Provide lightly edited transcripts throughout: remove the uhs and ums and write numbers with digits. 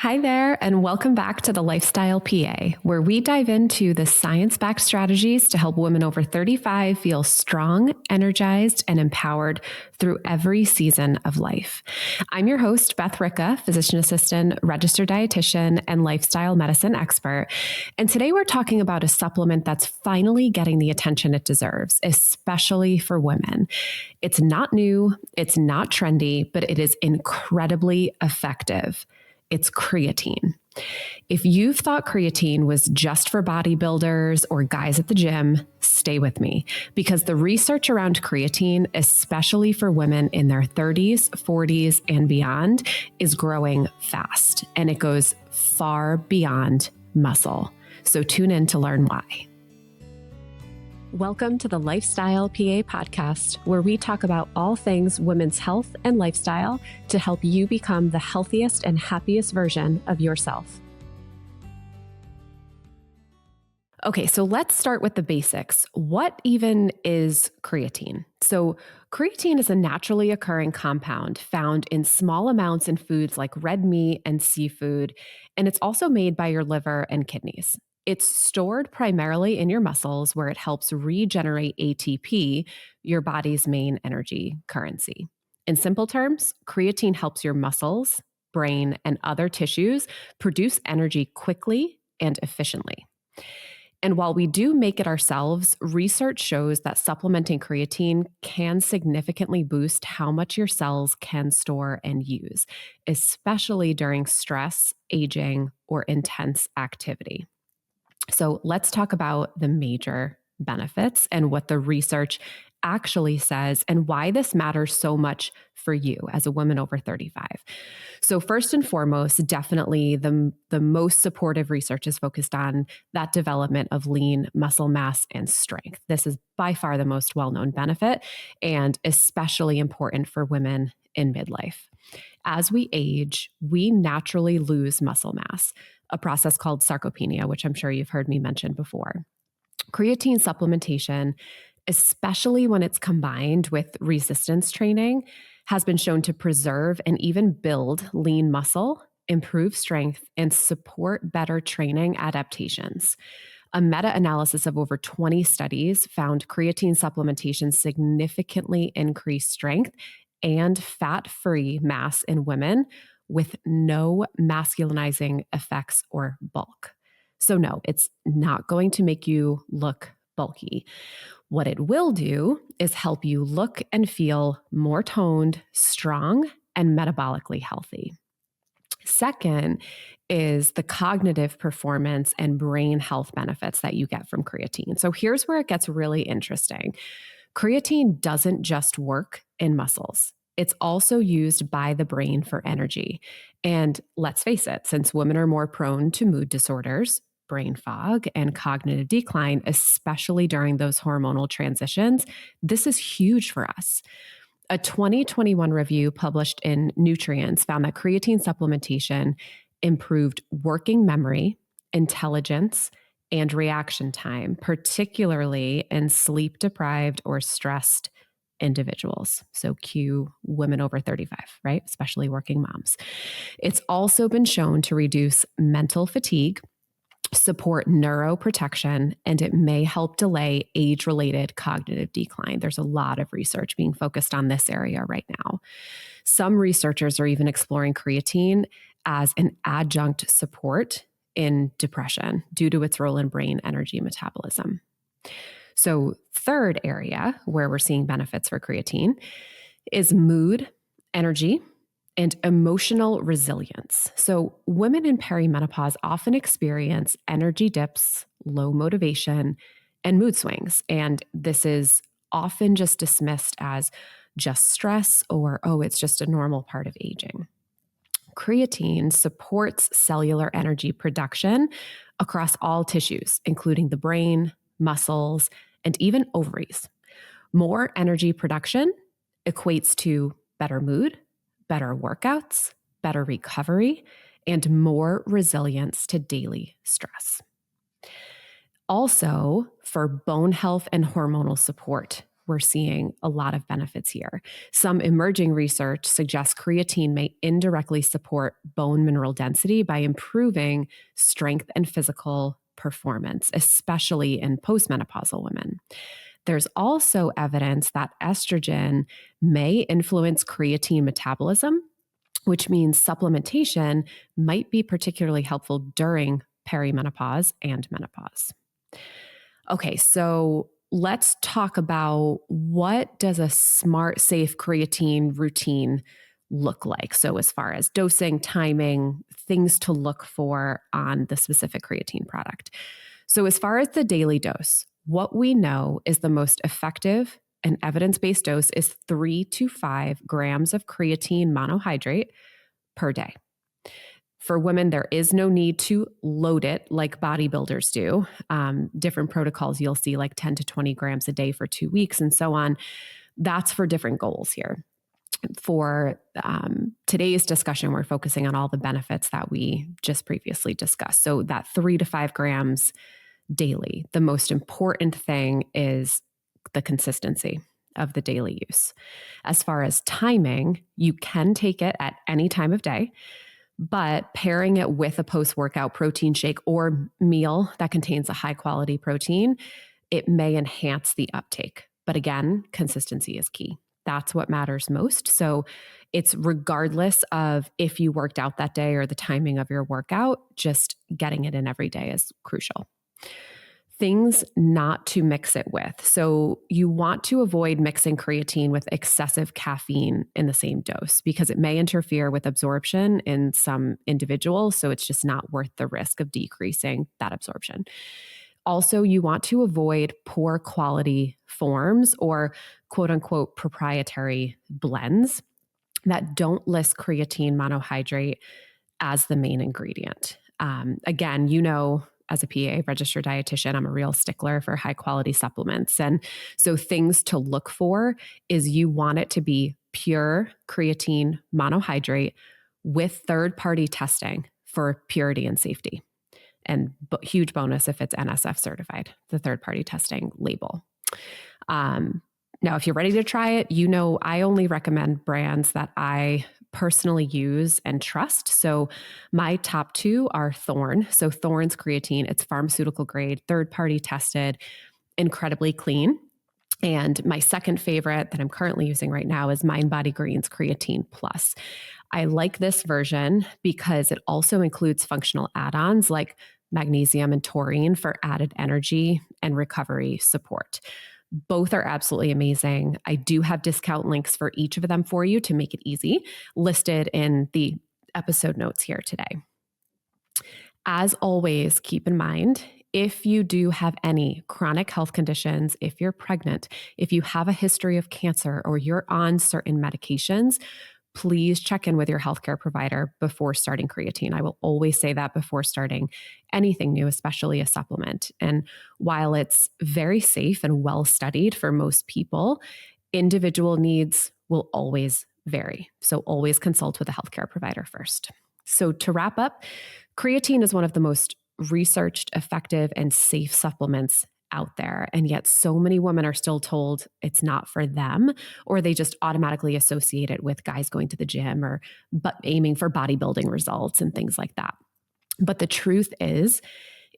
Hi there, and welcome back to the Lifestyle PA, where we dive into the science-backed strategies to help women over 35 feel strong, energized, and empowered through every season of life. I'm your host, Beth Ricca, physician assistant, registered dietitian, and lifestyle medicine expert. And today we're talking about a supplement that's finally getting the attention it deserves, especially for women. It's not new, it's not trendy, but it is incredibly effective. It's creatine. If you've thought creatine was just for bodybuilders or guys at the gym, stay with me, because the research around creatine, especially for women in their 30s, 40s, and beyond, is growing fast, and it goes far beyond muscle. So tune in to learn why. Welcome to the Lifestyle PA podcast, where we talk about all things women's health and lifestyle to help you become the healthiest and happiest version of yourself. Okay, so let's start with the basics. What even is creatine? So creatine is a naturally occurring compound found in small amounts in foods like red meat and seafood, and it's also made by your liver and kidneys. It's stored primarily in your muscles, where it helps regenerate ATP, your body's main energy currency. In simple terms, creatine helps your muscles, brain, and other tissues produce energy quickly and efficiently. And while we do make it ourselves, research shows that supplementing creatine can significantly boost how much your cells can store and use, especially during stress, aging, or intense activity. So let's talk about the major benefits and what the research actually says and why this matters so much for you as a woman over 35. So first and foremost, definitely the most supportive research is focused on that development of lean muscle mass and strength. This is by far the most well-known benefit and especially important for women in midlife. As we age, we naturally lose muscle mass, a process called sarcopenia, which I'm sure you've heard me mention before. Creatine supplementation, especially when it's combined with resistance training, has been shown to preserve and even build lean muscle, improve strength, and support better training adaptations. A meta-analysis of over 20 studies found creatine supplementation significantly increased strength and fat-free mass in women with no masculinizing effects or bulk. So no, it's not going to make you look bulky. What it will do is help you look and feel more toned, strong, and metabolically healthy. Second is the cognitive performance and brain health benefits that you get from creatine. So here's where it gets really interesting. Creatine doesn't just work in muscles. It's also used by the brain for energy. And let's face it, since women are more prone to mood disorders, brain fog, and cognitive decline, especially during those hormonal transitions, this is huge for us. A 2021 review published in Nutrients found that creatine supplementation improved working memory, intelligence, and reaction time, particularly in sleep-deprived or stressed individuals. So cue women over 35, right? Especially working moms. It's also been shown to reduce mental fatigue, support neuroprotection, and it may help delay age-related cognitive decline. There's a lot of research being focused on this area right now. Some researchers are even exploring creatine as an adjunct support in depression due to its role in brain energy metabolism. So, third area where we're seeing benefits for creatine is mood, energy, and emotional resilience. So women in perimenopause often experience energy dips, low motivation, and mood swings. And this is often just dismissed as just stress or, oh, it's just a normal part of aging. Creatine supports cellular energy production across all tissues, including the brain, muscles, and even ovaries. More energy production equates to better mood, better workouts, better recovery, and more resilience to daily stress. Also, for bone health and hormonal support, we're seeing a lot of benefits here. Some emerging research suggests creatine may indirectly support bone mineral density by improving strength and physical performance, especially in postmenopausal women. There's also evidence that estrogen may influence creatine metabolism, which means supplementation might be particularly helpful during perimenopause and menopause. Okay, so let's talk about what does a smart, safe creatine routine look like? So as far as dosing, timing, things to look for on the specific creatine product. So as far as the daily dose, what we know is the most effective and evidence-based dose is 3 to 5 grams of creatine monohydrate per day. For women, there is no need to load it like bodybuilders do. Different protocols, you'll see like 10 to 20 grams a day for 2 weeks and so on. That's for different goals here. For today's discussion, we're focusing on all the benefits that we just previously discussed. So that 3 to 5 grams daily. The most important thing is the consistency of the daily use. As far as timing, you can take it at any time of day, but pairing it with a post-workout protein shake or meal that contains a high-quality protein, it may enhance the uptake. But again, consistency is key. That's what matters most. So it's regardless of if you worked out that day or the timing of your workout, just getting it in every day is crucial. Things not to mix it with. So you want to avoid mixing creatine with excessive caffeine in the same dose because it may interfere with absorption in some individuals. So it's just not worth the risk of decreasing that absorption. Also, you want to avoid poor quality forms or quote unquote proprietary blends that don't list creatine monohydrate as the main ingredient. Again, as a PA, registered dietitian, I'm a real stickler for high quality supplements. And so things to look for is you want it to be pure creatine monohydrate with third-party testing for purity and safety. And huge bonus if it's NSF certified, the third-party testing label. Now, if you're ready to try it, I only recommend brands that I personally use and trust. So my top 2 are Thorne. So Thorne's creatine, it's pharmaceutical grade, third-party tested, incredibly clean. And my second favorite that I'm currently using right now is MindBody Green's Creatine Plus. I like this version because it also includes functional add-ons like magnesium and taurine for added energy and recovery support. Both are absolutely amazing. I do have discount links for each of them for you to make it easy, listed in the episode notes here today. As always, keep in mind, if you do have any chronic health conditions, if you're pregnant, if you have a history of cancer, or you're on certain medications, please check in with your healthcare provider before starting creatine. I will always say that before starting anything new, especially a supplement. And while it's very safe and well studied for most people, individual needs will always vary. So always consult with a healthcare provider first. So to wrap up, creatine is one of the most researched, effective, and safe supplements out there. And yet so many women are still told it's not for them, or they just automatically associate it with guys going to the gym or aiming for bodybuilding results and things like that. But the truth is,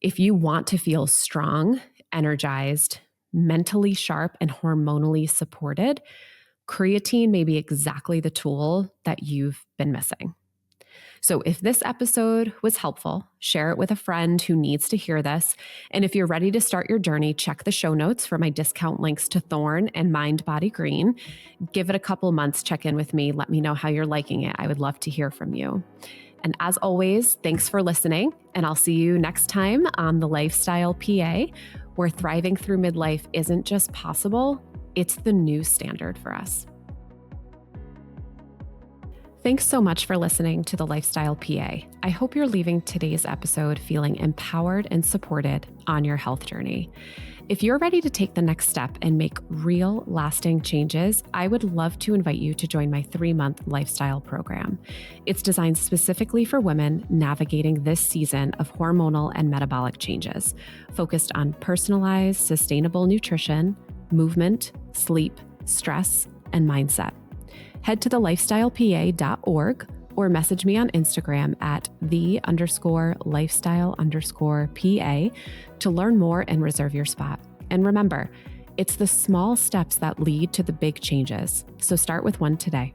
if you want to feel strong, energized, mentally sharp, and hormonally supported, creatine may be exactly the tool that you've been missing. So if this episode was helpful, share it with a friend who needs to hear this. And if you're ready to start your journey, check the show notes for my discount links to Thorne and MindBody Green. Give it a couple months, check in with me. Let me know how you're liking it. I would love to hear from you. And as always, thanks for listening. And I'll see you next time on The Lifestyle PA, where thriving through midlife isn't just possible, it's the new standard for us. Thanks so much for listening to The Lifestyle PA. I hope you're leaving today's episode feeling empowered and supported on your health journey. If you're ready to take the next step and make real, lasting changes, I would love to invite you to join my 3-month lifestyle program. It's designed specifically for women navigating this season of hormonal and metabolic changes, focused on personalized, sustainable nutrition, movement, sleep, stress, and mindset. Head to thelifestylepa.org or message me on Instagram at _lifestyle_PA to learn more and reserve your spot. And remember, it's the small steps that lead to the big changes. So start with one today.